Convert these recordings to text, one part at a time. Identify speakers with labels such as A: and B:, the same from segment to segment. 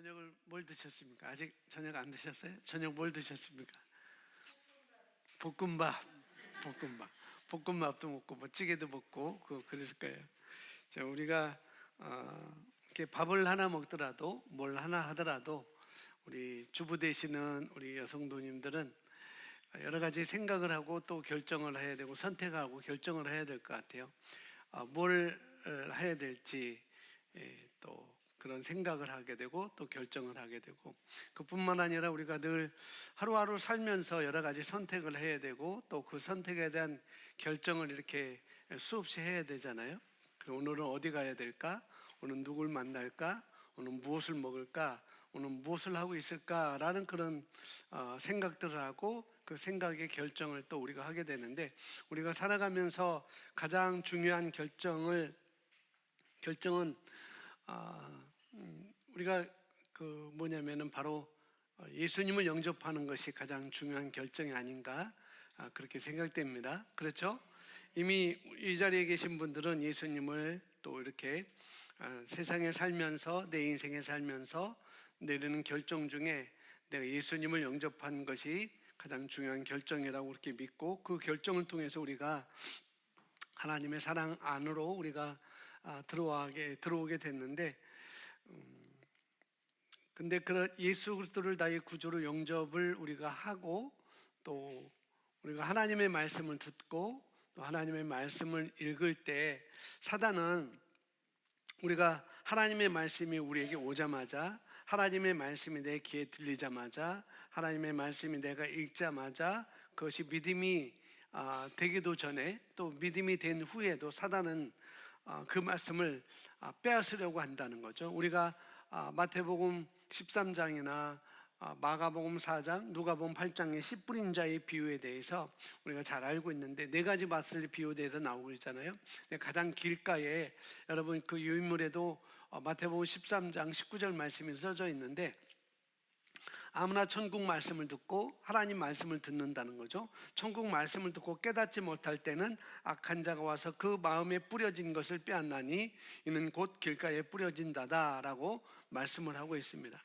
A: 저녁을 뭘 드셨습니까? 아직 저녁 안 드셨어요? 저녁 뭘 드셨습니까? 볶음밥, 볶음밥도 먹고 뭐 찌개도 먹고 그랬을 거예요. 자, 우리가 이렇게 밥을 하나 먹더라도 뭘 하나 하더라도 우리 주부 되시는 우리 여성도님들은 여러 가지 생각을 하고 또 결정을 해야 되고 선택하고 결정을 해야 될 것 같아요. 뭘 해야 될지 또 그런 생각을 하게 되고 또 결정을 하게 되고, 그뿐만 아니라 우리가 늘 하루하루 살면서 여러 가지 선택을 해야 되고 또 그 선택에 대한 결정을 이렇게 수없이 해야 되잖아요. 그래서 오늘은 어디 가야 될까? 오늘 누굴 만날까? 오늘 무엇을 먹을까? 오늘 무엇을 하고 있을까라는 그런 생각들을 하고 그 생각의 결정을 또 우리가 하게 되는데, 우리가 살아가면서 가장 중요한 결정은 우리가 뭐냐면은 바로 예수님을 영접하는 것이 가장 중요한 결정이 아닌가, 그렇게 생각됩니다. 그렇죠? 이미 이 자리에 계신 분들은 예수님을 또 이렇게 세상에 살면서 내 인생에 살면서 내리는 결정 중에 내가 예수님을 영접한 것이 가장 중요한 결정이라고 그렇게 믿고, 그 결정을 통해서 우리가 하나님의 사랑 안으로 우리가 들어오게 됐는데, 근데 그런 예수 그리스도를 나의 구주로 영접을 우리가 하고 또 우리가 하나님의 말씀을 듣고 또 하나님의 말씀을 읽을 때, 사단은 우리가 하나님의 말씀이 우리에게 오자마자, 하나님의 말씀이 내 귀에 들리자마자, 하나님의 말씀이 내가 읽자마자 그것이 믿음이 되기도 전에 또 믿음이 된 후에도 사단은 그 말씀을 빼앗으려고 한다는 거죠. 우리가 마태복음 13장이나 마가복음 4장, 누가복음 8장의 씨 뿌린 자의 비유에 대해서 우리가 잘 알고 있는데, 네 가지 밭을 비유돼서 나오고 있잖아요. 가장 길가에 여러분 그 유인물에도 마태복음 13장 19절 말씀이 써져 있는데, 아무나 천국 말씀을 듣고 하나님 말씀을 듣는다는 거죠. 천국 말씀을 듣고 깨닫지 못할 때는 악한 자가 와서 그 마음에 뿌려진 것을 빼앗나니 이는 곧 길가에 뿌려진다라고 말씀을 하고 있습니다.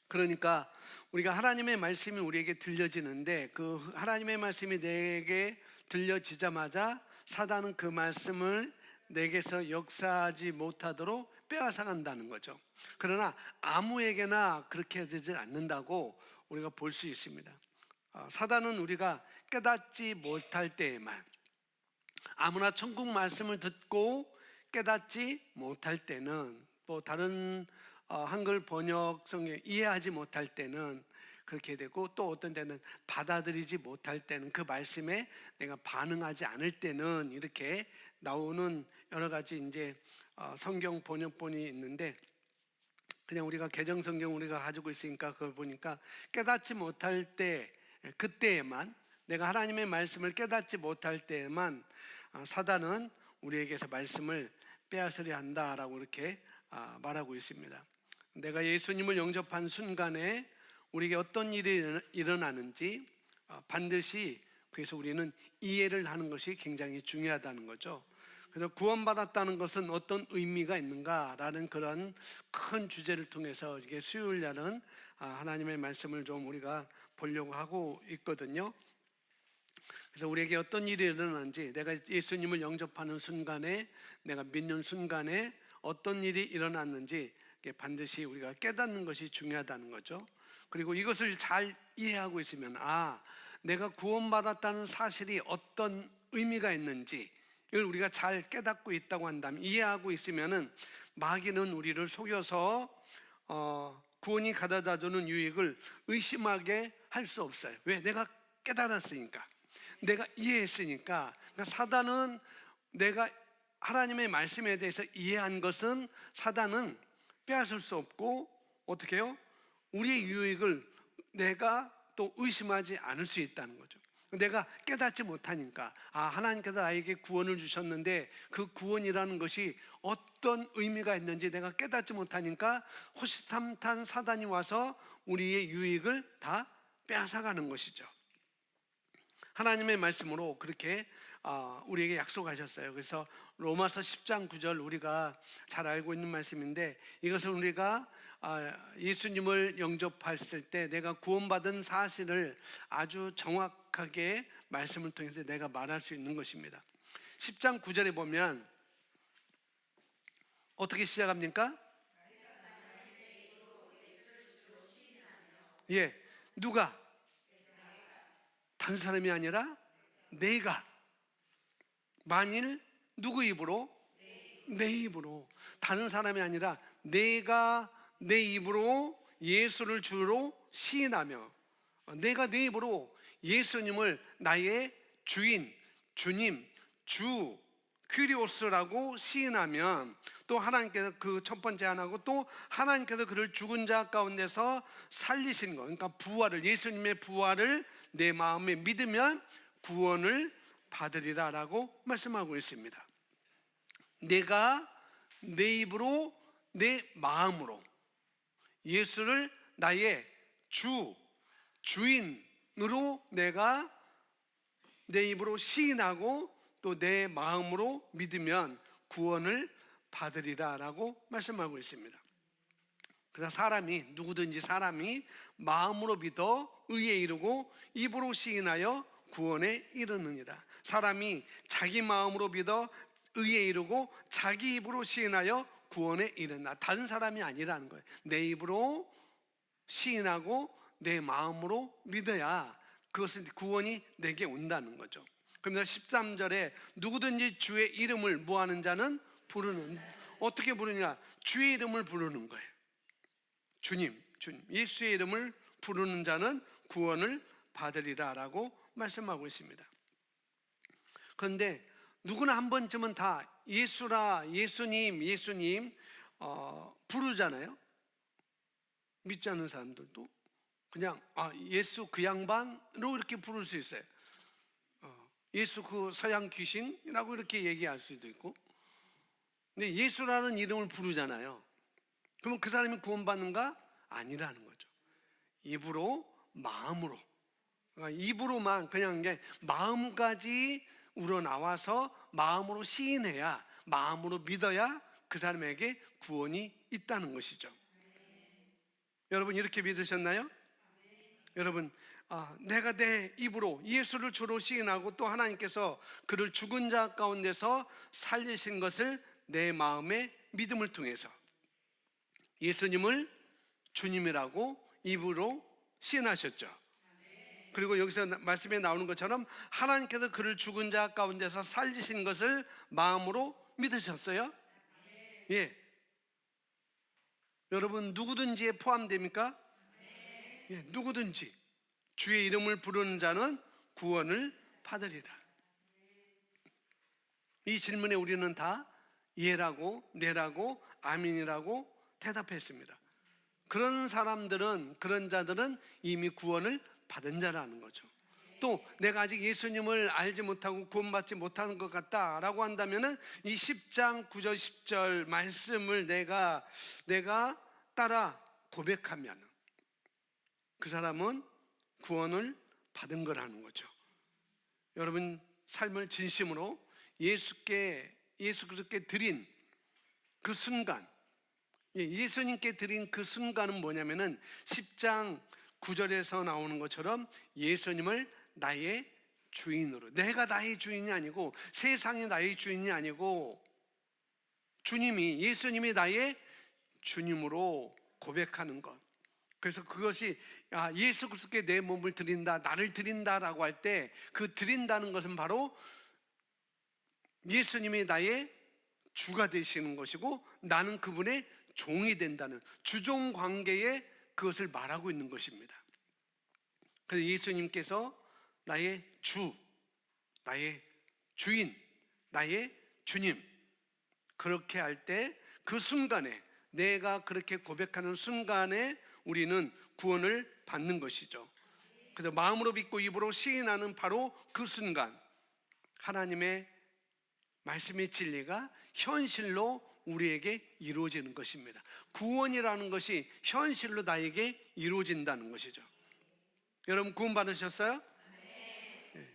A: 그러니까 우리가 하나님의 말씀이 우리에게 들려지는데, 그 하나님의 말씀이 내게 들려지자마자 사단은 그 말씀을 내게서 역사하지 못하도록 빼앗아 간다는 거죠. 그러나 아무에게나 그렇게 되지 않는다고 우리가 볼 수 있습니다. 사단은 우리가 깨닫지 못할 때에만, 아무나 천국 말씀을 듣고 깨닫지 못할 때는, 또 다른 한글 번역성에 이해하지 못할 때는 그렇게 되고, 또 어떤 때는 받아들이지 못할 때는, 그 말씀에 내가 반응하지 않을 때는 이렇게 나오는 여러 가지 이제 성경 번역본이 있는데, 그냥 우리가 개정 성경 우리가 가지고 있으니까 그걸 보니까 깨닫지 못할 때, 그때에만, 내가 하나님의 말씀을 깨닫지 못할 때에만 사단은 우리에게서 말씀을 빼앗으려 한다라고 이렇게 말하고 있습니다. 내가 예수님을 영접한 순간에 우리에게 어떤 일이 일어나는지 반드시, 그래서 우리는 이해를 하는 것이 굉장히 중요하다는 거죠. 그래서 구원받았다는 것은 어떤 의미가 있는가라는 그런 큰 주제를 통해서 이게 수요일 날은 하나님의 말씀을 좀 우리가 보려고 하고 있거든요. 그래서 우리에게 어떤 일이 일어나는지, 내가 예수님을 영접하는 순간에, 내가 믿는 순간에 어떤 일이 일어났는지 반드시 우리가 깨닫는 것이 중요하다는 거죠. 그리고 이것을 잘 이해하고 있으면, 내가 구원받았다는 사실이 어떤 의미가 있는지 이걸 우리가 잘 깨닫고 있다고 한다면, 이해하고 있으면은 마귀는 우리를 속여서 구원이 가져다 주는 유익을 의심하게 할 수 없어요. 왜? 내가 깨달았으니까, 내가 이해했으니까. 그러니까 사단은, 내가 하나님의 말씀에 대해서 이해한 것은 사단은 빼앗을 수 없고, 어떻게 해요? 우리의 유익을 내가 또 의심하지 않을 수 있다는 거죠. 내가 깨닫지 못하니까, 하나님께서 나에게 구원을 주셨는데 그 구원이라는 것이 어떤 의미가 있는지 내가 깨닫지 못하니까 호시탐탐 사단이 와서 우리의 유익을 다 빼앗아가는 것이죠. 하나님의 말씀으로 그렇게 우리에게 약속하셨어요. 그래서 로마서 10장 9절 우리가 잘 알고 있는 말씀인데, 이것은 우리가 예수님을 영접했을 때 내가 구원받은 사실을 아주 정확하게 말씀을 통해서 내가 말할 수 있는 것입니다. 10장 9절에 보면 어떻게 시작합니까? 예, 누가? 다른 사람이 아니라 내가. 만일 누구 입으로? 내 입으로. 다른 사람이 아니라 내가 내 입으로 예수를 주로 시인하며, 내가 내 입으로 예수님을 나의 주인, 주님, 주 퀴리오스라고 시인하면, 또 하나님께서 그 첫 번째 하나고, 또 하나님께서 그를 죽은 자 가운데서 살리신 것, 그러니까 부활을, 예수님의 부활을 내 마음에 믿으면 구원을 받으리라 라고 말씀하고 있습니다. 내가 내 입으로 내 마음으로 예수를 나의 주인으로 내가 내 입으로 시인하고 또 내 마음으로 믿으면 구원을 받으리라 라고 말씀하고 있습니다. 그래서 사람이, 누구든지 사람이 마음으로 믿어 의에 이르고 입으로 시인하여 구원에 이르느니라. 사람이 자기 마음으로 믿어 의에 이르고 자기 입으로 시인하여 구원에 이르나. 다른 사람이 아니라는 거예요. 내 입으로 시인하고 내 마음으로 믿어야 그것은 구원이 내게 온다는 거죠. 그러면서 13절에 누구든지 주의 이름을 무하는 자는 부르는, 어떻게 부르냐? 주의 이름을 부르는 거예요. 주님, 예수의 이름을 부르는 자는 구원을 받으리라 라고 말씀하고 있습니다. 그런데 누구나 한 번쯤은 다 예수라, 예수님 부르잖아요. 믿지 않는 사람들도 그냥 예수 그 양반으로 이렇게 부를 수 있어요. 예수 그 서양 귀신이라고 이렇게 얘기할 수도 있고. 근데 예수라는 이름을 부르잖아요. 그러면 그 사람이 구원받는가? 아니라는 거죠. 입으로, 마음으로, 그러니까 입으로만 그냥 게 마음까지 우러나와서 마음으로 시인해야, 마음으로 믿어야 그 사람에게 구원이 있다는 것이죠. 여러분 이렇게 믿으셨나요? 여러분, 내가 내 입으로 예수를 주로 시인하고 또 하나님께서 그를 죽은 자 가운데서 살리신 것을 내 마음의 믿음을 통해서 예수님을 주님이라고 입으로 시인하셨죠. 그리고 여기서 말씀에 나오는 것처럼 하나님께서 그를 죽은 자 가운데서 살리신 것을 마음으로 믿으셨어요? 예. 여러분 누구든지에 포함됩니까? 예, 누구든지 주의 이름을 부르는 자는 구원을 받으리라. 이 질문에 우리는 다 예라고, 네라고, 아멘이라고 대답했습니다. 그런 사람들은, 그런 자들은 이미 구원을 받은 자라는 거죠. 또 내가 아직 예수님을 알지 못하고 구원받지 못하는 것 같다라고 한다면은 이 10장 9절 10절 말씀을 내가 따라 고백하면 그 사람은 구원을 받은 거라는 거죠. 여러분 삶을 진심으로 예수 그리스도께 드린 그 순간, 예수님께 드린 그 순간은 뭐냐면은 10장 9절에서 나오는 것처럼 예수님을 나의 주인으로, 내가 나의 주인이 아니고 세상이 나의 주인이 아니고 예수님이 나의 주님으로 고백하는 것. 그래서 그것이 예수 그리스도께 내 몸을 드린다, 나를 드린다라고 할 때 그 드린다는 것은 바로 예수님이 나의 주가 되시는 것이고 나는 그분의 종이 된다는 주종 관계에 그것을 말하고 있는 것입니다. 그래서 예수님께서 나의 주, 나의 주인, 나의 주님, 그렇게 할 때 그 순간에, 내가 그렇게 고백하는 순간에 우리는 구원을 받는 것이죠. 그래서 마음으로 믿고 입으로 시인하는 바로 그 순간 하나님의 말씀의 진리가 현실로 우리에게 이루어지는 것입니다. 구원이라는 것이 현실로 나에게 이루어진다는 것이죠. 여러분 구원 받으셨어요? 네.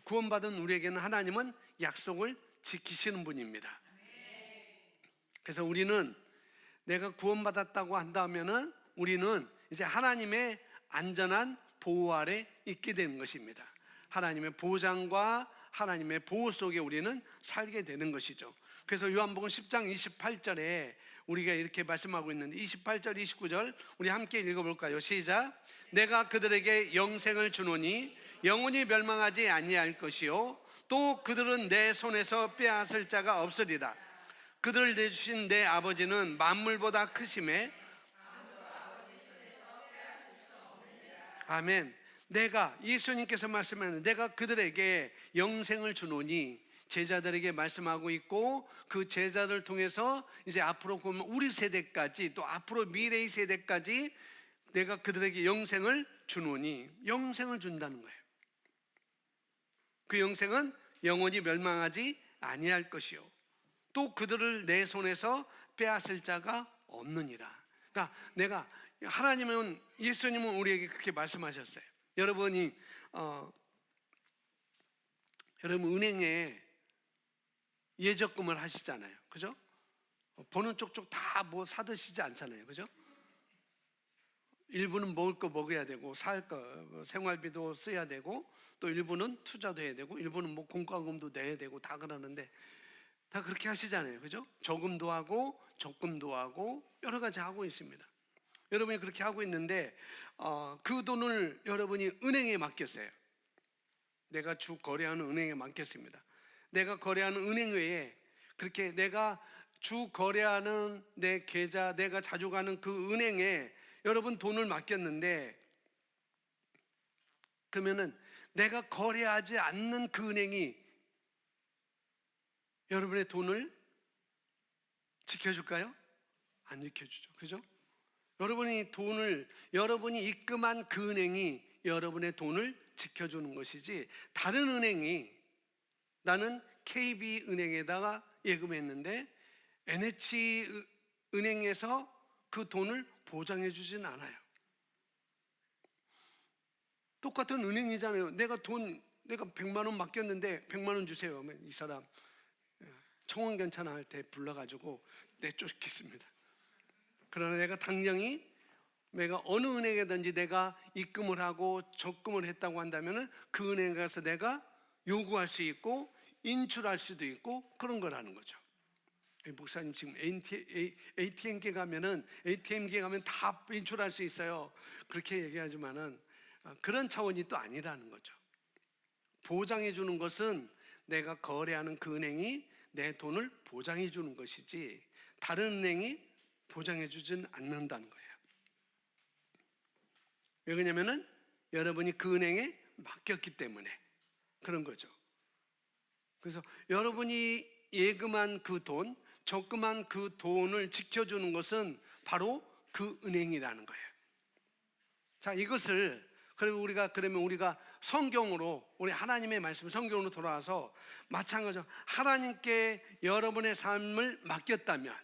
A: 구원받은 우리에게는 하나님은 약속을 지키시는 분입니다. 그래서 우리는 내가 구원받았다고 한다면은 우리는 이제 하나님의 안전한 보호 아래 있게 되는 것입니다. 하나님의 보장과 하나님의 보호 속에 우리는 살게 되는 것이죠. 그래서 요한복음 10장 28절에 우리가 이렇게 말씀하고 있는데 28절 29절 우리 함께 읽어볼까요? 시작. 내가 그들에게 영생을 주노니 영원히 멸망하지 아니할 것이요 또 그들은 내 손에서 빼앗을 자가 없으리라. 그들을 내주신 내 아버지는 만물보다 크심에 아멘. 내가 예수님께서 말씀하는 내가 그들에게 영생을 주노니 제자들에게 말씀하고 있고 그 제자들 통해서 이제 앞으로 보면 우리 세대까지 또 앞으로 미래의 세대까지 내가 그들에게 영생을 주노니 영생을 준다는 거예요. 그 영생은 영원히 멸망하지 아니할 것이요 또 그들을 내 손에서 빼앗을 자가 없느니라. 그러니까 내가 하나님은 예수님은 우리에게 그렇게 말씀하셨어요. 여러분 은행에 예적금을 하시잖아요, 그죠? 버는 쪽쪽 다 뭐 사드시지 않잖아요, 그죠? 일부는 먹을 거 먹어야 되고 살 거 생활비도 써야 되고 또 일부는 투자도 해야 되고 일부는 뭐 공과금도 내야 되고 다 그러는데 다 그렇게 하시잖아요, 그죠? 저금도 하고 적금도 하고 여러 가지 하고 있습니다. 여러분이 그렇게 하고 있는데 그 돈을 여러분이 은행에 맡겼어요. 내가 주 거래하는 은행에 맡겼습니다. 내가 거래하는 은행 외에 그렇게 내가 주 거래하는 내 계좌 내가 자주 가는 그 은행에 여러분 돈을 맡겼는데 그러면은 내가 거래하지 않는 그 은행이 여러분의 돈을 지켜줄까요? 안 지켜주죠, 그죠? 여러분이 입금한 그 은행이 여러분의 돈을 지켜주는 것이지 다른 은행이 나는 KB은행에다가 예금했는데 NH은행에서 그 돈을 보장해 주진 않아요. 똑같은 은행이잖아요. 내가 100만 원 맡겼는데 100만 원 주세요. 이 사람 청원견찬 할 때 불러가지고 내쫓겠습니다. 그러나 내가 당장이 내가 어느 은행에든지 내가 입금을 하고 적금을 했다고 한다면 그 은행에 가서 내가 요구할 수 있고 인출할 수도 있고 그런 거라는 거죠. 목사님 지금 ATM기에 가면 다 인출할 수 있어요. 그렇게 얘기하지만은 그런 차원이 또 아니라는 거죠. 보장해 주는 것은 내가 거래하는 그 은행이 내 돈을 보장해 주는 것이지 다른 은행이 보장해 주진 않는다는 거예요. 왜 그러냐면은 여러분이 그 은행에 맡겼기 때문에 그런 거죠. 그래서 여러분이 예금한 그 돈, 적금한 그 돈을 지켜주는 것은 바로 그 은행이라는 거예요. 자, 이것을 그러면 우리가 성경으로 우리 하나님의 말씀 성경으로 돌아와서 마찬가지로 하나님께 여러분의 삶을 맡겼다면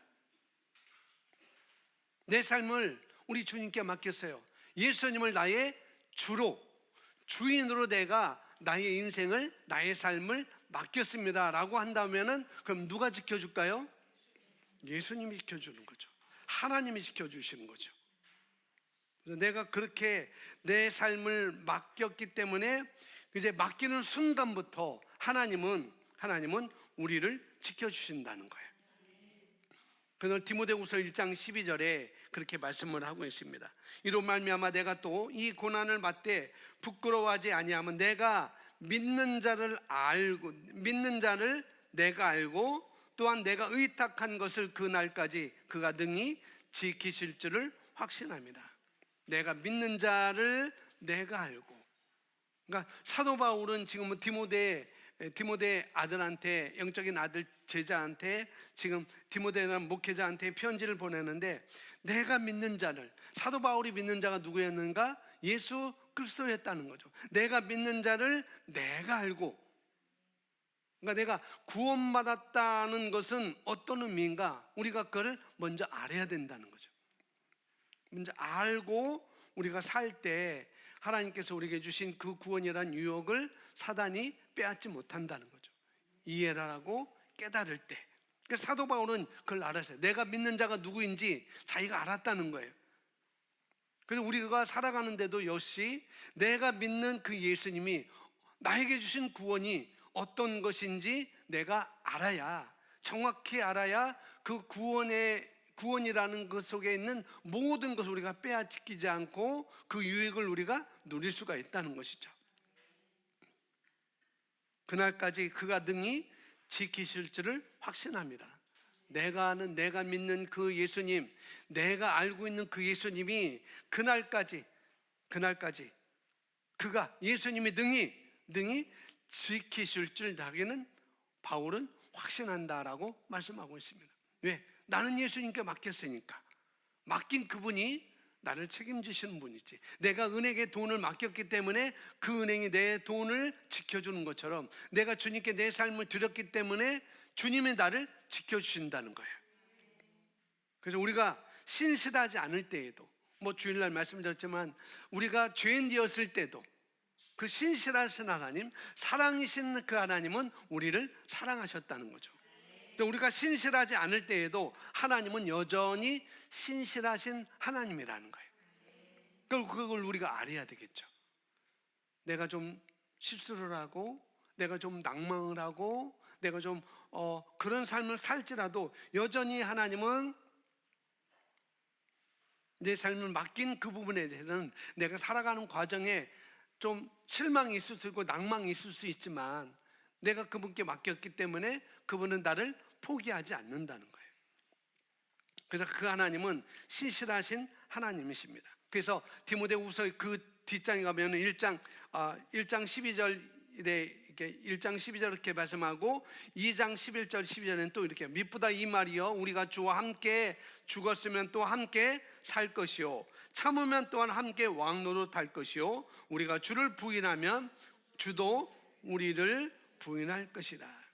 A: 내 삶을 우리 주님께 맡겼어요. 예수님을 나의 주인으로 내가 나의 인생을 나의 삶을 맡겼습니다 라고 한다면은 그럼 누가 지켜줄까요? 예수님이 지켜주는 거죠. 하나님이 지켜주시는 거죠. 내가 그렇게 내 삶을 맡겼기 때문에 이제 맡기는 순간부터 하나님은 우리를 지켜주신다는 거예요. 그래서 디모데후서 1장 12절에 그렇게 말씀을 하고 있습니다. 이로 말미암아 내가 또 이 고난을 받되 부끄러워하지 아니하면 내가 믿는 자를 내가 알고 또한 내가 의탁한 것을 그 날까지 그가 능히 지키실 줄을 확신합니다. 내가 믿는 자를 내가 알고. 그러니까 사도 바울은 지금 디모데 아들한테 영적인 아들 제자한테 지금 디모데라는 목회자한테 편지를 보내는데 내가 믿는 자를 사도 바울이 믿는 자가 누구였는가? 예수 그리스도였다는 거죠. 내가 믿는 자를 내가 알고 그러니까 내가 구원받았다는 것은 어떤 의미인가? 우리가 그걸 먼저 알아야 된다는 거죠. 먼저 알고 우리가 살 때 하나님께서 우리에게 주신 그 구원이라는 유혹을 사단이 빼앗지 못한다는 거죠. 이해를 하고 깨달을 때. 그래서 사도 바울은 그걸 알았어요. 내가 믿는 자가 누구인지 자기가 알았다는 거예요. 그래서 우리가 살아가는데도 역시 내가 믿는 그 예수님이 나에게 주신 구원이 어떤 것인지 내가 알아야, 정확히 알아야 그 구원이라는 것 속에 있는 모든 것을 우리가 빼앗기지 않고 그 유익을 우리가 누릴 수가 있다는 것이죠. 그날까지 그가 능히 지키실 줄을 확신합니다. 내가 아는, 내가 믿는 그 예수님, 내가 알고 있는 그 예수님이 그날까지 그가 예수님이 능히 지키실 줄 자기는 바울은 확신한다라고 말씀하고 있습니다. 왜? 나는 예수님께 맡겼으니까. 맡긴 그분이 나를 책임지시는 분이지. 내가 은행에 돈을 맡겼기 때문에 그 은행이 내 돈을 지켜주는 것처럼 내가 주님께 내 삶을 드렸기 때문에 주님이 나를 지켜주신다는 거예요. 그래서 우리가 신실하지 않을 때에도, 주일날 말씀드렸지만 우리가 죄인 되었을 때도 그 신실하신 하나님, 사랑이신 그 하나님은 우리를 사랑하셨다는 거죠. 우리가 신실하지 않을 때에도 하나님은 여전히 신실하신 하나님이라는 거예요. 그걸 우리가 알아야 되겠죠. 내가 좀 실수를 하고 내가 좀 낭망을 하고 내가 좀 그런 삶을 살지라도 여전히 하나님은 내 삶을 맡긴 그 부분에 대해서는 내가 살아가는 과정에 좀 실망이 있을 수 있고 낭망이 있을 수 있지만 내가 그분께 맡겼기 때문에 그분은 나를 포기하지 않는다는 거예요. 그래서 그 하나님은 신실하신 하나님이십니다. 그래서 디모데후서 그 뒷장에 가면 1장 12절에 이렇게 1장 12절 이렇게 말씀하고 2장 11절 12절에는 또 이렇게 미쁘다 이 말이여 우리가 주와 함께 죽었으면 또 함께 살 것이요 참으면 또한 함께 왕노릇할 것이요 우리가 주를 부인하면 주도 우리를 부인할 것이라.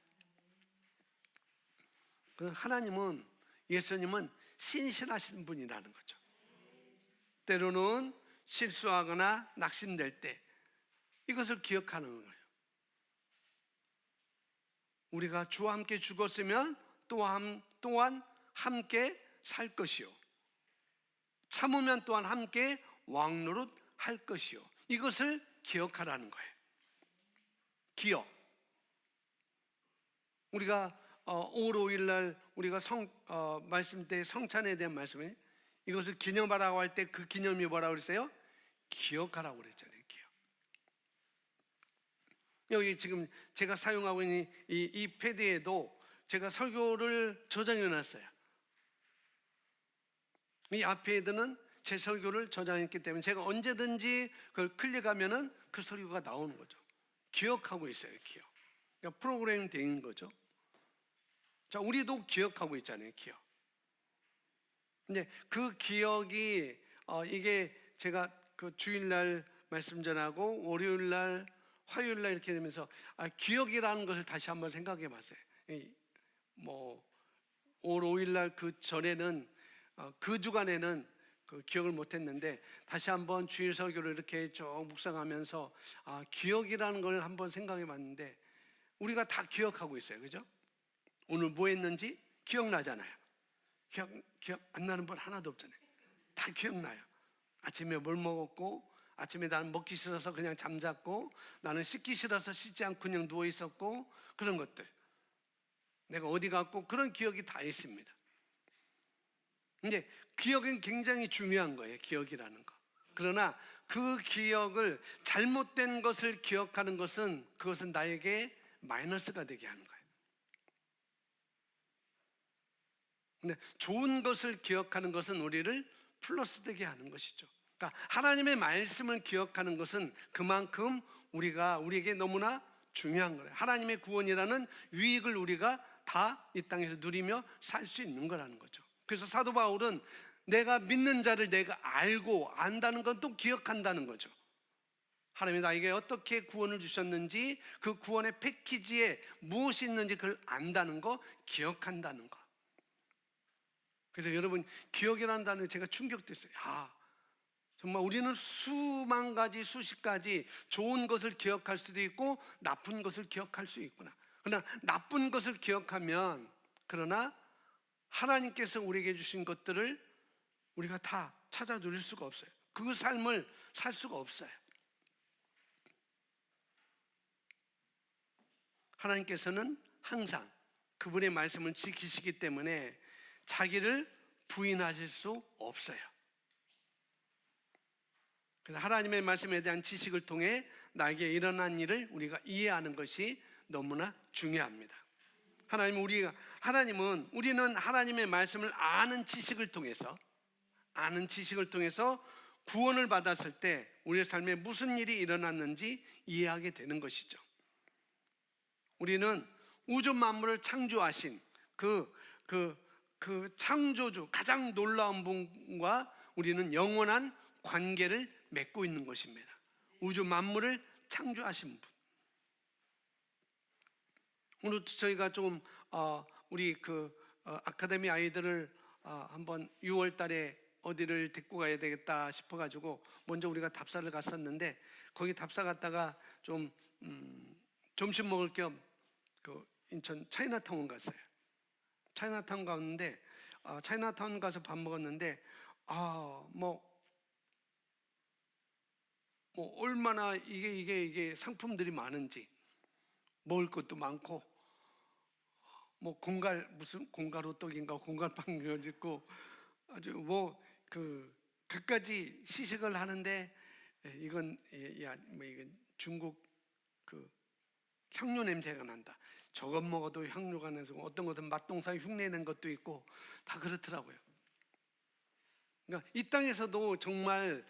A: 하나님은, 예수님은 신실하신 분이라는 거죠. 때로는 실수하거나 낙심될 때 이것을 기억하는 거예요. 우리가 주와 함께 죽었으면 또한 함께 살 것이요 참으면 또한 함께 왕노릇 할 것이요 이것을 기억하라는 거예요. 기억. 우리가 5월 5일 날 우리가 말씀 때 성찬에 대한 말씀에 이것을 기념하라고 할 때 그 기념이 뭐라고 그랬어요? 기억하라고 그랬잖아요. 기억. 여기 지금 제가 사용하고 있는 이 패드에도 제가 설교를 저장해 놨어요. 이 앞에는 제 설교를 저장했기 때문에 제가 언제든지 그걸 클릭하면은 그 설교가 나오는 거죠. 기억하고 있어요. 기억. 그러니까 프로그램이 된 거죠. 자, 우리도 기억하고 있잖아요. 기억. 근데 그 기억이 이게 제가 그 주일날 말씀 전하고 월요일날 화요일날 이렇게 되면서 기억이라는 것을 다시 한번 생각해 봤어요. 5월 5일날 그 전에는 그 주간에는 그 기억을 못했는데 다시 한번 주일 설교를 이렇게 쭉 묵상하면서 기억이라는 걸 한번 생각해 봤는데 우리가 다 기억하고 있어요. 그죠? 오늘 뭐 했는지 기억나잖아요. 기억 안 나는 분 하나도 없잖아요. 다 기억나요. 아침에 뭘 먹었고 아침에 나는 먹기 싫어서 그냥 잠잤고 나는 씻기 싫어서 씻지 않고 그냥 누워 있었고 그런 것들 내가 어디 갔고 그런 기억이 다 있습니다. 근데 기억은 굉장히 중요한 거예요. 기억이라는 거. 그러나 그 기억을 잘못된 것을 기억하는 것은 그것은 나에게 마이너스가 되게 하는 거예요. 근데 좋은 것을 기억하는 것은 우리를 플러스 되게 하는 것이죠. 그러니까 하나님의 말씀을 기억하는 것은 그만큼 우리에게 너무나 중요한 거예요. 하나님의 구원이라는 유익을 우리가 다 이 땅에서 누리며 살 수 있는 거라는 거죠. 그래서 사도 바울은 내가 믿는 자를 내가 알고 안다는 건 또 기억한다는 거죠. 하나님이 나에게 어떻게 구원을 주셨는지 그 구원의 패키지에 무엇이 있는지 그걸 안다는 거, 기억한다는 거. 그래서 여러분 기억이라는 단어에 제가 충격됐어요. 정말 우리는 수만 가지, 수십 가지 좋은 것을 기억할 수도 있고 나쁜 것을 기억할 수 있구나. 그러나 나쁜 것을 기억하면, 그러나 하나님께서 우리에게 주신 것들을 우리가 다 찾아 누릴 수가 없어요. 그 삶을 살 수가 없어요. 하나님께서는 항상 그분의 말씀을 지키시기 때문에 자기를 부인하실 수 없어요. 그래서 하나님의 말씀에 대한 지식을 통해 나에게 일어난 일을 우리가 이해하는 것이 너무나 중요합니다. 하나님은 우리는 하나님의 말씀을 아는 지식을 통해서 구원을 받았을 때 우리의 삶에 무슨 일이 일어났는지 이해하게 되는 것이죠. 우리는 우주 만물을 창조하신 그 창조주, 가장 놀라운 분과 우리는 영원한 관계를 맺고 있는 것입니다. 우주 만물을 창조하신 분. 오늘 저희가 좀 우리 아카데미 아이들을 한번 6월 달에 어디를 데리고 가야 되겠다 싶어가지고 먼저 우리가 답사를 갔었는데, 거기 답사 갔다가 좀 점심 먹을 겸 인천 차이나타운 갔어요. 차이나타운 갔는데 차이나타운 가서 밥 먹었는데 얼마나 이게 상품들이 많은지, 먹을 것도 많고 무슨 공갈호떡인가 공갈빵인가 있고 아주 그까지 시식을 하는데, 이건 중국 향료 냄새가 난다. 저것 먹어도 향료가 나서, 어떤 것은 맛동산 흉내낸 것도 있고 다 그렇더라고요. 그러니까 이 땅에서도 정말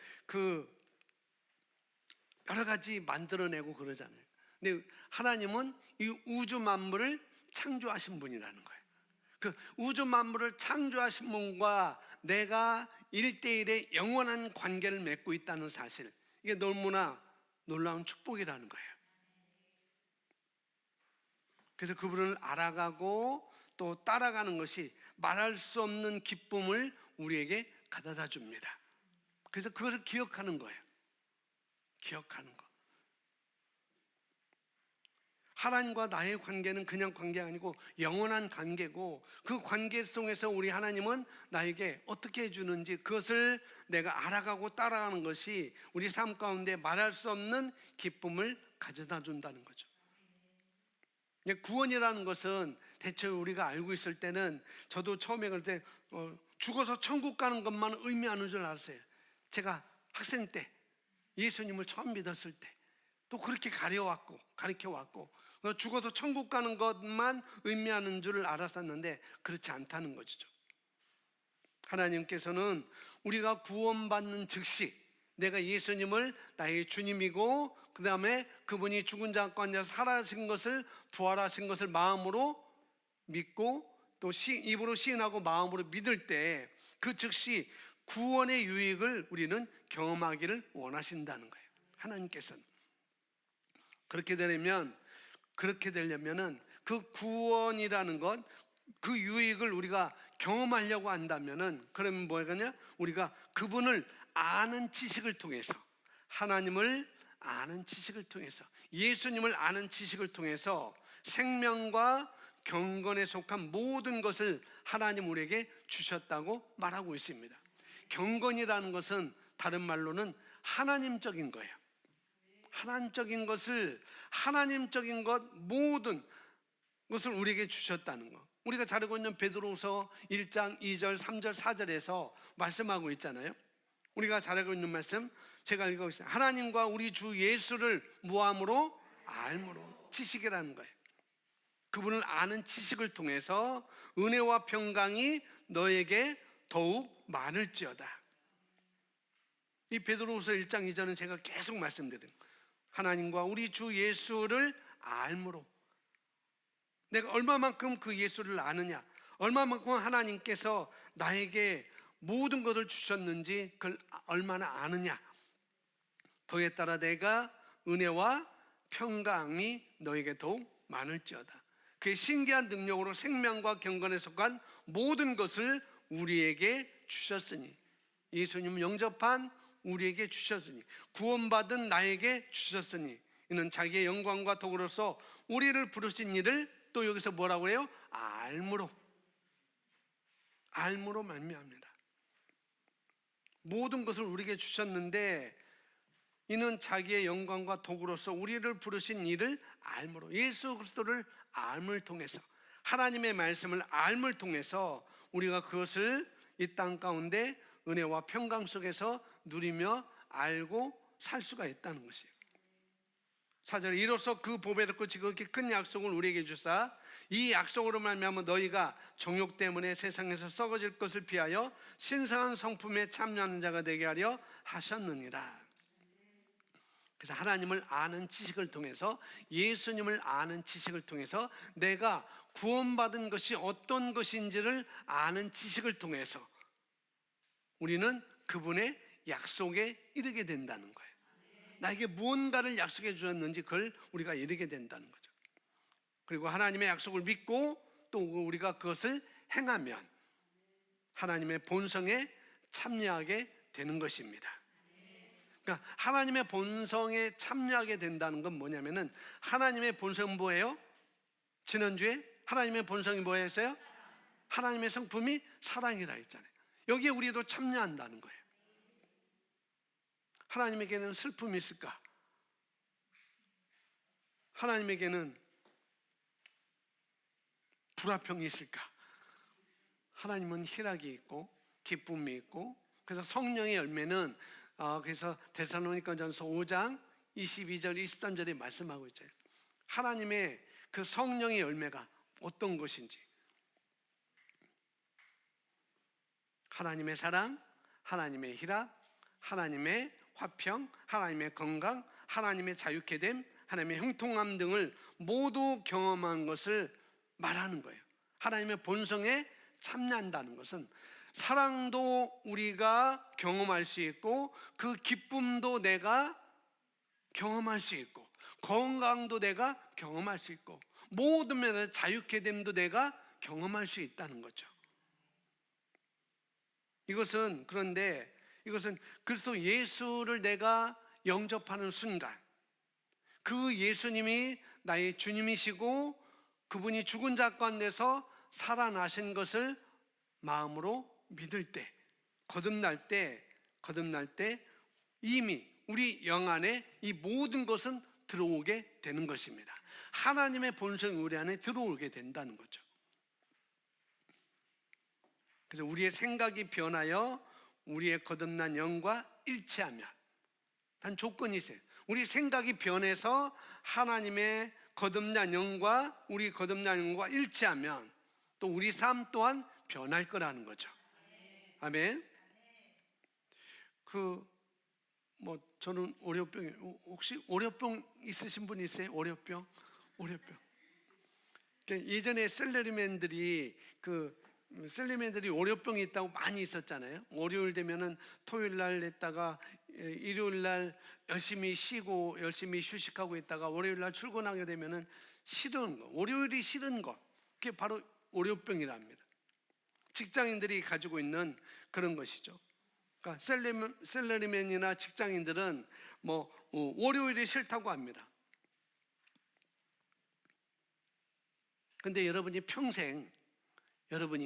A: 여러 가지 만들어내고 그러잖아요. 근데 하나님은 이 우주 만물을 창조하신 분이라는 거예요. 그 우주 만물을 창조하신 분과 내가 1대1의 영원한 관계를 맺고 있다는 사실, 이게 너무나 놀라운 축복이라는 거예요. 그래서 그분을 알아가고 또 따라가는 것이 말할 수 없는 기쁨을 우리에게 가져다 줍니다. 그래서 그것을 기억하는 거예요. 기억하는 거. 하나님과 나의 관계는 그냥 관계가 아니고 영원한 관계고, 그 관계 속에서 우리 하나님은 나에게 어떻게 해주는지 그것을 내가 알아가고 따라가는 것이 우리 삶 가운데 말할 수 없는 기쁨을 가져다 준다는 거죠. 구원이라는 것은 대체 우리가 알고 있을 때는, 저도 처음에 그럴 때 죽어서 천국 가는 것만 의미하는 줄 알았어요. 제가 학생 때 예수님을 처음 믿었을 때 또 그렇게 가르쳐왔고 죽어서 천국 가는 것만 의미하는 줄 알았었는데 그렇지 않다는 것이죠. 하나님께서는 우리가 구원받는 즉시 내가 예수님을 나의 주님이고, 그 다음에 그분이 죽은 자 가운데 살아신 것을, 부활하신 것을 마음으로 믿고 또 입으로 시인하고 마음으로 믿을 때 그 즉시 구원의 유익을 우리는 경험하기를 원하신다는 거예요. 하나님께서는 그렇게 되려면은 그 구원이라는 것, 그 유익을 우리가 경험하려고 한다면은, 그러면 뭐겠냐? 우리가 그분을 아는 지식을 통해서, 하나님을 아는 지식을 통해서, 예수님을 아는 지식을 통해서 생명과 경건에 속한 모든 것을 하나님 우리에게 주셨다고 말하고 있습니다. 경건이라는 것은 다른 말로는 하나님적인 거예요. 하나님적인 것 모든 것을 우리에게 주셨다는 거. 우리가 잘 알고 있는 베드로후서 1장 2절 3절 4절에서 말씀하고 있잖아요. 우리가 잘 알고 있는 말씀 제가 읽어보겠습니다. 하나님과 우리 주 예수를 무함으로 알므로, 지식이라는 거예요. 그분을 아는 지식을 통해서 은혜와 평강이 너에게 더욱 많을지어다. 이 베드로후서 1장 2절은 제가 계속 말씀드린 거예요. 하나님과 우리 주 예수를 알므로, 내가 얼마만큼 그 예수를 아느냐, 얼마만큼 하나님께서 나에게 모든 것을 주셨는지 그걸 얼마나 아느냐, 그에 따라 내가 은혜와 평강이 너에게 더욱 많을지어다. 그의 신기한 능력으로 생명과 경건에 속한 모든 것을 우리에게 주셨으니, 예수님 영접한 우리에게 주셨으니 구원받은 나에게 주셨으니 이는 자기의 영광과 도구로서 우리를 부르신 이를 또 여기서 뭐라고 해요? 알므로 말미암니다. 모든 것을 우리에게 주셨는데 이는 자기의 영광과 도구로서 우리를 부르신 이를 알므로, 예수 그리스도를 알을 통해서, 하나님의 말씀을 알을 통해서 우리가 그것을 이 땅 가운데 은혜와 평강 속에서 누리며 알고 살 수가 있다는 것이에요. 4절에 이로써 그 보배 듣고 지극히 큰 약속을 우리에게 주사 이 약속으로 말미암아 너희가 정욕 때문에 세상에서 썩어질 것을 피하여 신성한 성품에 참여하는 자가 되게 하려 하셨느니라. 그래서 하나님을 아는 지식을 통해서, 예수님을 아는 지식을 통해서, 내가 구원받은 것이 어떤 것인지를 아는 지식을 통해서 우리는 그분의 약속에 이르게 된다는 거예요. 나에게 무언가를 약속해 주셨는지 그걸 우리가 이르게 된다는 거죠. 그리고 하나님의 약속을 믿고 또 우리가 그것을 행하면 하나님의 본성에 참여하게 되는 것입니다. 그러니까 하나님의 본성에 참여하게 된다는 건 뭐냐면은, 하나님의 본성은 뭐예요? 지난주에 하나님의 본성이 뭐였어요? 하나님의 성품이 사랑이라 했잖아요. 여기에 우리도 참여한다는 거예요. 하나님에게는 슬픔이 있을까? 하나님에게는 불화평이 있을까? 하나님은 희락이 있고 기쁨이 있고, 그래서 성령의 열매는 그래서 데살로니가전서 5장 22절 23절에 말씀하고 있죠. 하나님의 그 성령의 열매가 어떤 것인지, 하나님의 사랑, 하나님의 희락, 하나님의 화평, 하나님의 건강, 하나님의 자유케 됨, 하나님의 형통함 등을 모두 경험한 것을 말하는 거예요. 하나님의 본성에 참여한다는 것은 사랑도 우리가 경험할 수 있고, 그 기쁨도 내가 경험할 수 있고, 건강도 내가 경험할 수 있고, 모든 면에서 자유케 됨도 내가 경험할 수 있다는 거죠. 그런데 이것은 그리스도 예수를 내가 영접하는 순간, 그 예수님이 나의 주님이시고 그분이 죽은 자 가운데서 살아나신 것을 마음으로 믿을 때, 거듭날 때 이미 우리 영 안에 이 모든 것은 들어오게 되는 것입니다. 하나님의 본성이 우리 안에 들어오게 된다는 거죠. 그래서 우리의 생각이 변하여 우리의 거듭난 영과 일치하면, 단 조건이 있어요. 우리 생각이 변해서 하나님의 거듭난 영과 우리 거듭난 영과 일치하면 또 우리 삶 또한 변할 거라는 거죠. 아멘. 저는 오려병이, 혹시 오려병 있으신 분 있어요? 오려병. 예전에 셀러리맨들이 월요병이 있다고 많이 있었잖아요. 월요일 되면은 토요일 날 했다가 일요일 날 열심히 쉬고 열심히 휴식하고 있다가 월요일 날 출근하게 되면은 싫은 거, 월요일이 싫은 거, 그게 바로 월요병이랍니다. 직장인들이 가지고 있는 그런 것이죠. 그러니까 셀러리맨이나 직장인들은 월요일이 싫다고 합니다. 근데 여러분이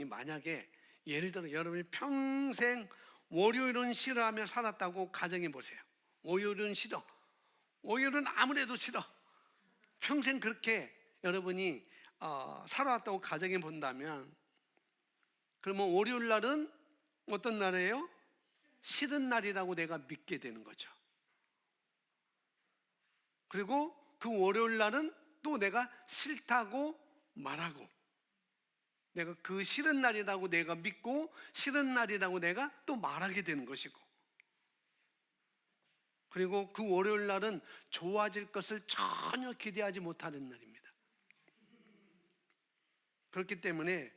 A: 만약에 예를 들어 여러분이 평생 월요일은 싫어하며 살았다고 가정해 보세요. 월요일은 싫어. 월요일은 아무래도 싫어. 평생 그렇게 여러분이 살아왔다고 가정해 본다면, 그러면 월요일 날은 어떤 날이에요? 싫은 날이라고 내가 믿게 되는 거죠. 그리고 그 월요일 날은 또 내가 싫다고 말하고, 내가 그 싫은 날이라고 내가 믿고 싫은 날이라고 내가 또 말하게 되는 것이고, 그리고 그 월요일 날은 좋아질 것을 전혀 기대하지 못하는 날입니다. 그렇기 때문에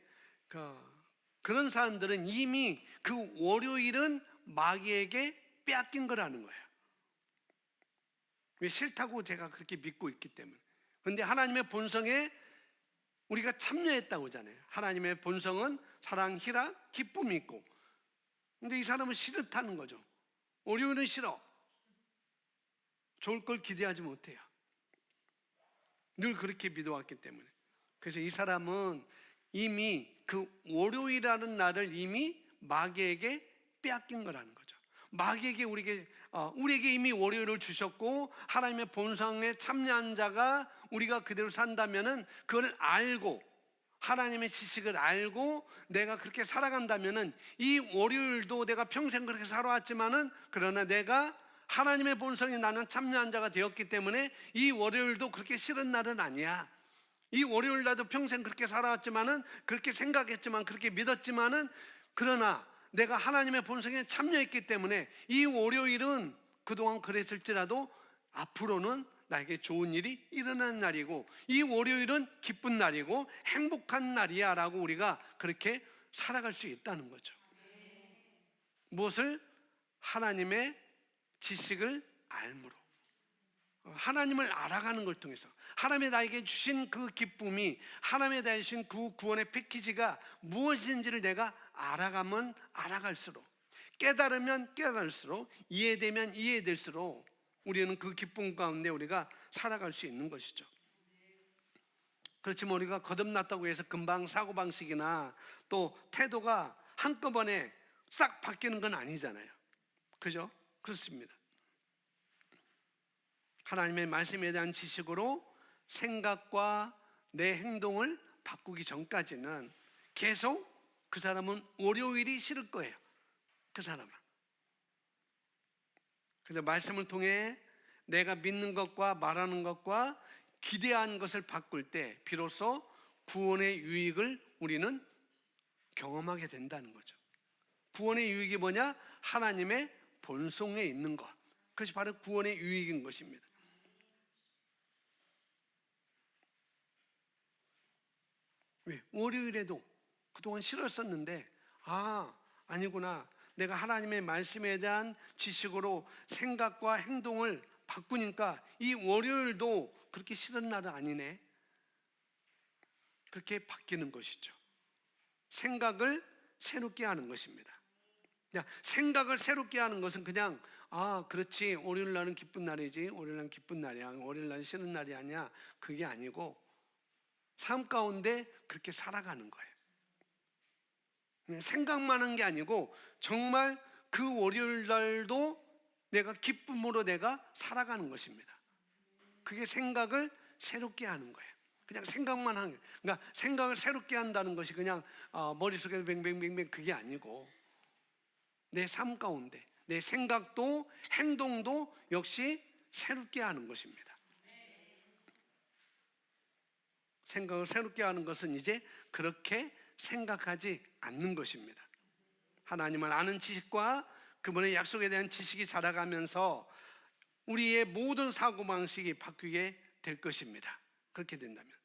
A: 그런 사람들은 이미 그 월요일은 마귀에게 빼앗긴 거라는 거예요. 왜? 싫다고 제가 그렇게 믿고 있기 때문에. 그런데 하나님의 본성에 우리가 참여했다고 하잖아요. 하나님의 본성은 사랑, 희락, 기쁨이 있고, 근데 이 사람은 싫다는 거죠. 월요일은 싫어. 좋을 걸 기대하지 못해요. 늘 그렇게 믿어왔기 때문에. 그래서 이 사람은 이미 그 월요일이라는 날을 이미 마귀에게 빼앗긴 거라는 거죠. 마귀에게 우리에게 이미 월요일을 주셨고, 하나님의 본성에 참여한 자가 우리가 그대로 산다면은, 그걸 알고 하나님의 지식을 알고 내가 그렇게 살아간다면은, 이 월요일도 내가 평생 그렇게 살아왔지만은, 그러나 내가 하나님의 본성에 나는 참여한 자가 되었기 때문에 이 월요일도 그렇게 싫은 날은 아니야. 이 월요일 나도 평생 그렇게 살아왔지만은, 그렇게 생각했지만, 그렇게 믿었지만은, 그러나 내가 하나님의 본성에 참여했기 때문에 이 월요일은 그동안 그랬을지라도 앞으로는 나에게 좋은 일이 일어나는 날이고, 이 월요일은 기쁜 날이고 행복한 날이야 라고 우리가 그렇게 살아갈 수 있다는 거죠. 무엇을? 하나님의 지식을 알므로, 하나님을 알아가는 걸 통해서, 하나님이 나에게 주신 그 기쁨이, 하나님이 나에게 주신 그 구원의 패키지가 무엇인지를 내가 알아가면 알아갈수록, 깨달으면 깨달을수록, 이해되면 이해될수록 우리는 그 기쁨 가운데 우리가 살아갈 수 있는 것이죠. 그렇지만 우리가 거듭났다고 해서 금방 사고방식이나 또 태도가 한꺼번에 싹 바뀌는 건 아니잖아요. 그죠? 그렇습니다. 하나님의 말씀에 대한 지식으로 생각과 내 행동을 바꾸기 전까지는 계속 그 사람은 월요일이 싫을 거예요. 그 사람은. 그래서 말씀을 통해 내가 믿는 것과 말하는 것과 기대한 것을 바꿀 때 비로소 구원의 유익을 우리는 경험하게 된다는 거죠. 구원의 유익이 뭐냐? 하나님의 본성에 있는 것. 그것이 바로 구원의 유익인 것입니다. 왜? 월요일에도 그동안 싫었었는데, 아니구나. 내가 하나님의 말씀에 대한 지식으로 생각과 행동을 바꾸니까 이 월요일도 그렇게 싫은 날은 아니네. 그렇게 바뀌는 것이죠. 생각을 새롭게 하는 것입니다. 생각을 새롭게 하는 것은 그냥 그렇지, 월요일 날은 기쁜 날이지, 월요일 날은 기쁜 날이야, 월요일 날은 싫은 날이 아니야, 그게 아니고 삶 가운데 그렇게 살아가는 거예요. 생각만 한 게 아니고 정말 그 월요일 날도 내가 기쁨으로 내가 살아가는 것입니다. 그게 생각을 새롭게 하는 거예요. 그냥 생각만 하는 거예요. 그러니까 생각을 새롭게 한다는 것이 그냥 머릿속에 뱅뱅뱅뱅 그게 아니고, 내 삶 가운데 내 생각도 행동도 역시 새롭게 하는 것입니다. 생각을 새롭게 하는 것은 이제 그렇게 생각하지 않는 것입니다. 하나님을 아는 지식과 그분의 약속에 대한 지식이 자라가면서 우리의 모든 사고방식이 바뀌게 될 것입니다. 그렇게 된다면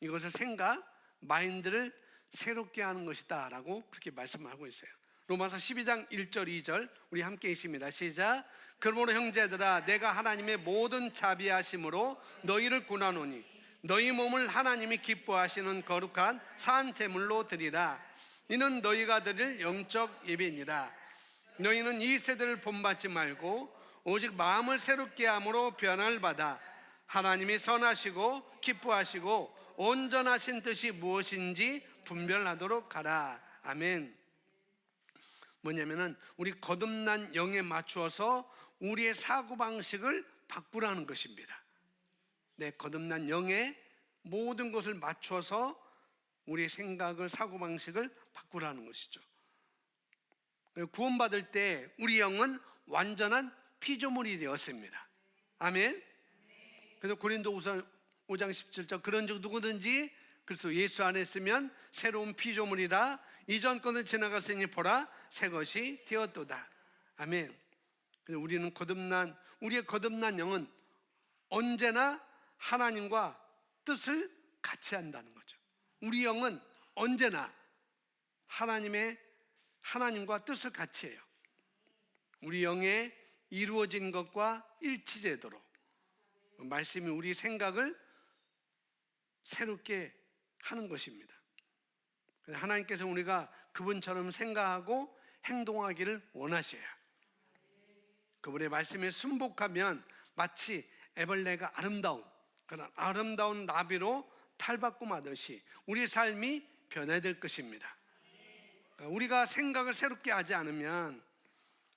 A: 이것을 생각, 마인드를 새롭게 하는 것이다 라고 그렇게 말씀하고 있어요. 로마서 12장 1절 2절 우리 함께 있습니다. 시작. 그러므로 형제들아, 내가 하나님의 모든 자비하심으로 너희를 구하노니 너희 몸을 하나님이 기뻐하시는 거룩한 산 제물로 드리라. 이는 너희가 드릴 영적 예배니라. 너희는 이 세대를 본받지 말고 오직 마음을 새롭게 함으로 변화를 받아 하나님이 선하시고 기뻐하시고 온전하신 뜻이 무엇인지 분별하도록 하라. 아멘. 뭐냐면은 우리 거듭난 영에 맞추어서 우리의 사고방식을 바꾸라는 것입니다. 내 거듭난 영에 모든 것을 맞춰서 우리의 생각을, 사고방식을 바꾸라는 것이죠. 구원받을 때 우리 영은 완전한 피조물이 되었습니다. 아멘. 그래서 고린도후서 5장 17절 그런즉 누구든지 그래서 예수 안에 있으면 새로운 피조물이라 이전 것은 지나갔으니 보라 새 것이 되었도다. 아멘. 그래서 우리의 거듭난 영은 언제나 하나님과 뜻을 같이 한다는 거죠. 우리 영은 언제나 하나님과 뜻을 같이 해요. 우리 영에 이루어진 것과 일치되도록 말씀이 우리 생각을 새롭게 하는 것입니다. 하나님께서 우리가 그분처럼 생각하고 행동하기를 원하셔요. 그분의 말씀에 순복하면 마치 애벌레가 아름다운 그런 아름다운 나비로 탈바꿈하듯이 우리 삶이 변화될 것입니다. 우리가 생각을 새롭게 하지 않으면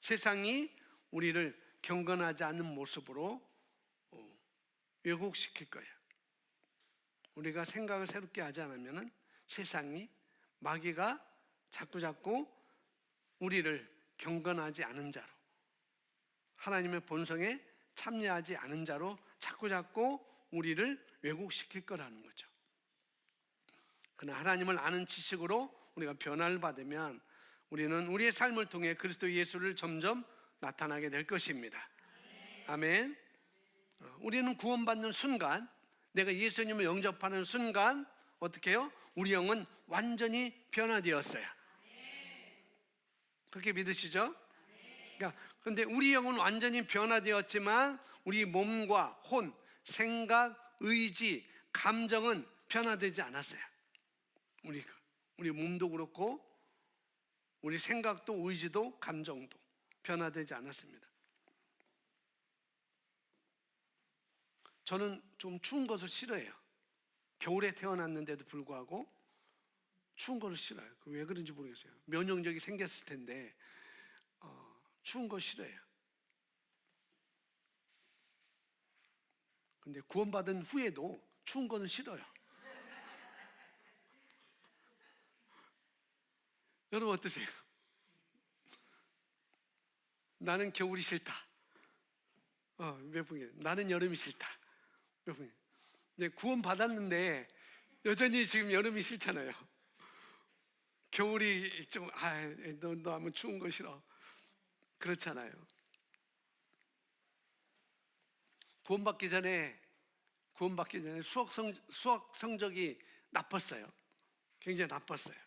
A: 세상이 우리를 경건하지 않는 모습으로 왜곡시킬 거예요. 우리가 생각을 새롭게 하지 않으면 세상이 마귀가 자꾸 우리를 경건하지 않은 자로, 하나님의 본성에 참여하지 않은 자로 자꾸 우리를 왜곡시킬 거라는 거죠. 그러나 하나님을 아는 지식으로 우리가 변화를 받으면 우리는 우리의 삶을 통해 그리스도 예수를 점점 나타나게 될 것입니다. 아멘. 우리는 구원받는 순간, 내가 예수님을 영접하는 순간 어떻게 해요? 우리 영은 완전히 변화되었어요. 그렇게 믿으시죠? 그런데 우리 영은 완전히 변화되었지만 우리 몸과 혼, 생각, 의지, 감정은 변화되지 않았어요. 우리 몸도 그렇고 우리 생각도 의지도 감정도 변화되지 않았습니다. 저는 좀 추운 것을 싫어해요. 겨울에 태어났는데도 불구하고 추운 것을 싫어요. 왜 그런지 모르겠어요. 면역력이 생겼을 텐데 추운 거 싫어해요. 근데 구원받은 후에도 추운 거는 싫어요. 여러분 어떠세요? 나는 겨울이 싫다. 몇 분이 나는 여름이 싫다. 몇 분이. 근데 구원받았는데 여전히 지금 여름이 싫잖아요. 겨울이 좀 너 한번 추운 거 싫어. 그렇잖아요. 구원받기 전에 수학 성적이 나빴어요. 굉장히 나빴어요.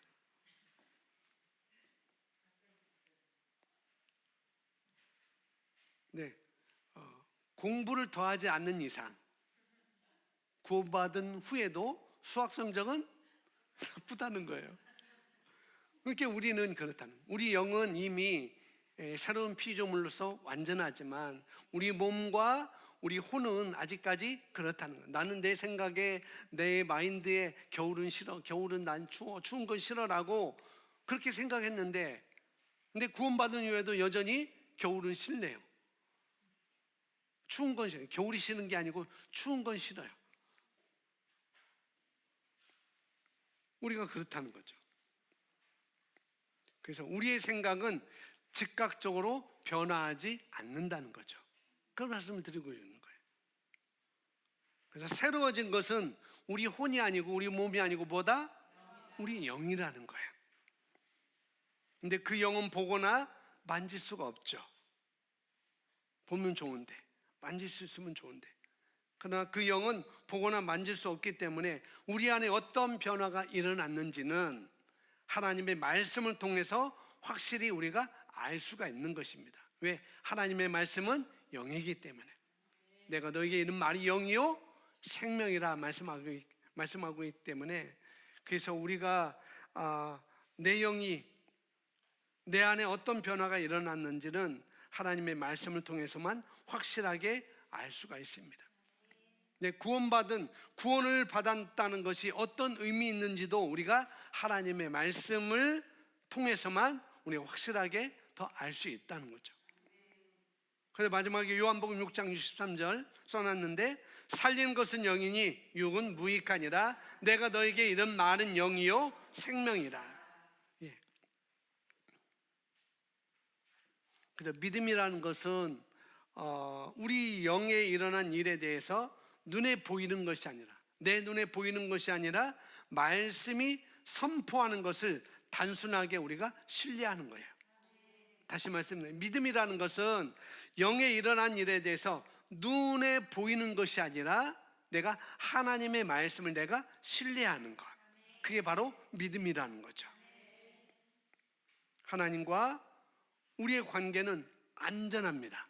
A: 네, 공부를 더하지 않는 이상 구원받은 후에도 수학 성적은 나쁘다는 거예요. 그러니까 우리는 그렇다는, 우리 영은 이미 새로운 피조물로서 완전하지만 우리 몸과 우리 혼은 아직까지 그렇다는 거예요. 나는 내 생각에, 내 마인드에 겨울은 싫어, 겨울은 난 추운 건 싫어라고 그렇게 생각했는데, 근데 구원받은 이후에도 여전히 겨울은 싫네요. 추운 건 싫어요. 겨울이 싫은 게 아니고 추운 건 싫어요. 우리가 그렇다는 거죠. 그래서 우리의 생각은 즉각적으로 변화하지 않는다는 거죠. 그런 말씀을 드리고 있는 거예요. 그래서 새로워진 것은 우리 혼이 아니고 우리 몸이 아니고 뭐다? 우리 영이라는 거예요. 근데 그 영은 보거나 만질 수가 없죠. 보면 좋은데, 만질 수 있으면 좋은데, 그러나 그 영은 보거나 만질 수 없기 때문에 우리 안에 어떤 변화가 일어났는지는 하나님의 말씀을 통해서 확실히 우리가 알 수가 있는 것입니다. 왜? 하나님의 말씀은 영이기 때문에. 내가 너에게 이른 말이 영이요 생명이라 말씀하고 있기 때문에, 그래서 우리가 내 영이, 내 안에 어떤 변화가 일어났는지는 하나님의 말씀을 통해서만 확실하게 알 수가 있습니다. 구원을 받았다는 것이 어떤 의미 있는지도 우리가 하나님의 말씀을 통해서만 우리가 확실하게 더 알 수 있다는 거죠. 그래서 마지막에 요한복음 6장 63절 써놨는데, 살리는 것은 영이니 육은 무익하니라. 내가 너에게 이른 말은 영이요 생명이라. 예. 그래서 믿음이라는 것은 우리 영에 일어난 일에 대해서 눈에 보이는 것이 아니라, 내 눈에 보이는 것이 아니라 말씀이 선포하는 것을 단순하게 우리가 신뢰하는 거예요. 다시 말씀드립니다. 믿음이라는 것은 영에 일어난 일에 대해서 눈에 보이는 것이 아니라 내가 하나님의 말씀을 내가 신뢰하는 것, 그게 바로 믿음이라는 거죠. 하나님과 우리의 관계는 안전합니다.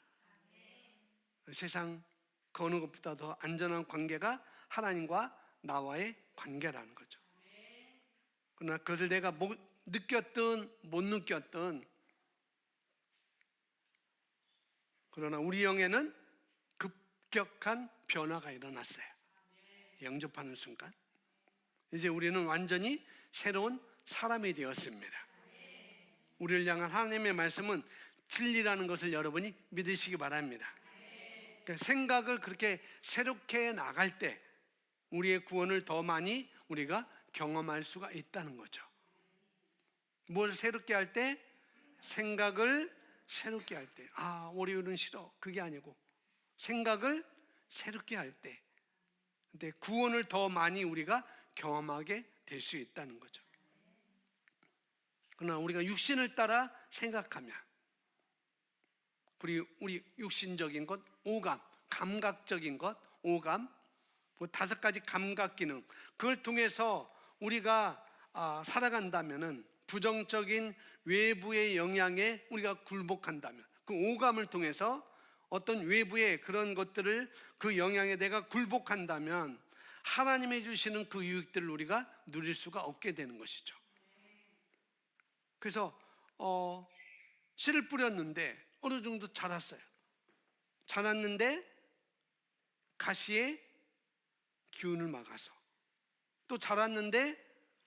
A: 세상 그 어느 것보다 더 안전한 관계가 하나님과 나와의 관계라는 거죠. 그러나 그것을 내가 느꼈든 못 느꼈든 그러나 우리 영에는 급격한 변화가 일어났어요. 영접하는 순간 이제 우리는 완전히 새로운 사람이 되었습니다. 우리를 향한 하나님의 말씀은 진리라는 것을 여러분이 믿으시기 바랍니다. 그러니까 생각을 그렇게 새롭게 나갈 때 우리의 구원을 더 많이 우리가 경험할 수가 있다는 거죠. 뭘 새롭게 할 때? 생각을 새롭게 할 때. 월요일은 싫어. 그게 아니고 생각을 새롭게 할 때. 근데 구원을 더 많이 우리가 경험하게 될 수 있다는 거죠. 그러나 우리가 육신을 따라 생각하면 우리 육신적인 것, 오감, 감각적인 것, 오감, 뭐 5가지 감각 기능, 그걸 통해서 우리가 살아간다면은 부정적인 외부의 영향에 우리가 굴복한다면 그 오감을 통해서 어떤 외부의 그런 것들을 그 영향에 내가 굴복한다면 하나님이 주시는 그 유익들을 우리가 누릴 수가 없게 되는 것이죠. 그래서 씨를 뿌렸는데 어느 정도 자랐어요. 자랐는데 가시에 기운을 막아서 또 자랐는데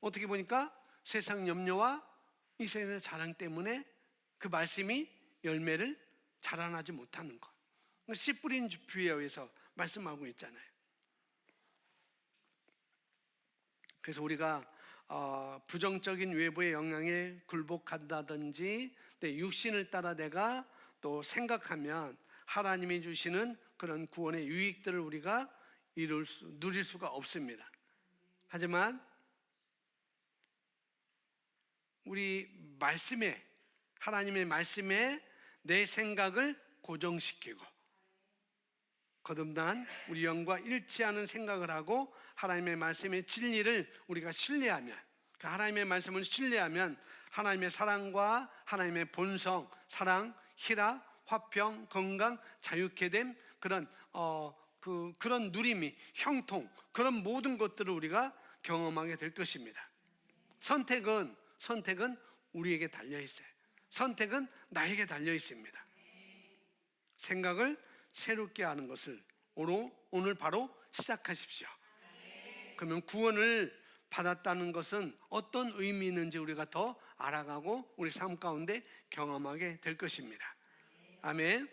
A: 어떻게 보니까 세상 염려와 이 세상의 자랑 때문에 그 말씀이 열매를 자라나지 못하는 것. 씨 뿌린 비유에 의해서 말씀하고 있잖아요. 그래서 우리가 부정적인 외부의 영향에 굴복한다든지 내 육신을 따라 내가 또 생각하면 하나님이 주시는 그런 구원의 유익들을 우리가 누릴 수가 없습니다. 하지만 우리 말씀에, 하나님의 말씀에 내 생각을 고정시키고 거듭난 우리 영과 일치하는 생각을 하고 하나님의 말씀의 진리를 우리가 신뢰하면, 그 하나님의 말씀을 신뢰하면 하나님의 사랑과 하나님의 본성, 사랑, 희락, 화평, 건강, 자유케 됨, 그런 누림이, 형통, 그런 모든 것들을 우리가 경험하게 될 것입니다. 선택은 우리에게 달려 있어요. 선택은 나에게 달려 있습니다. 생각을 새롭게 하는 것을 오늘 바로 시작하십시오. 그러면 구원을 받았다는 것은 어떤 의미 있는지 우리가 더 알아가고 우리 삶 가운데 경험하게 될 것입니다. 아멘.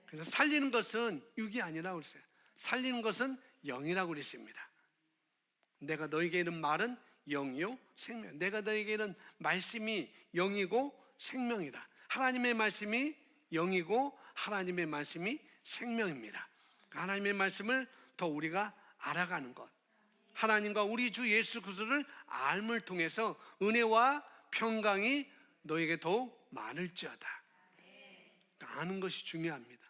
A: 그래서 살리는 것은 육이 아니라고 그랬어요. 살리는 것은 영이라고 그랬습니다. 내가 너에게 이른 말은 영이요 생명. 내가 너에게 이른 말씀이 영이고 생명이다. 하나님의 말씀이 영이고 하나님의 말씀이 생명입니다. 하나님의 말씀을 더 우리가 알아가는 것, 하나님과 우리 주 예수 그리스도를 알을 통해서 은혜와 평강이 너에게 더욱 많을지어다. 아는 것이 중요합니다.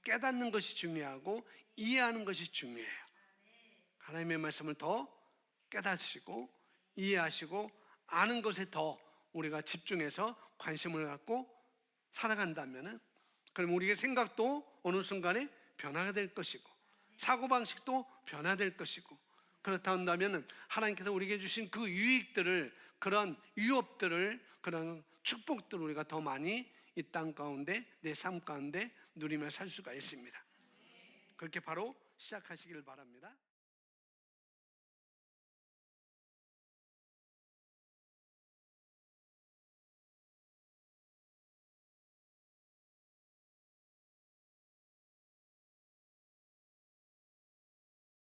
A: 깨닫는 것이 중요하고 이해하는 것이 중요해요. 하나님의 말씀을 더 깨닫으시고 이해하시고 아는 것에 더 우리가 집중해서 관심을 갖고 살아간다면 그럼 우리의 생각도 어느 순간에 변화가 될 것이고 사고방식도 변화될 것이고 그렇다 한다면 하나님께서 우리에게 주신 그 유익들을, 그런 유업들을, 그런 축복들을 우리가 더 많이 이 땅 가운데 내 삶 가운데 누리며 살 수가 있습니다. 그렇게 바로 시작하시기를 바랍니다.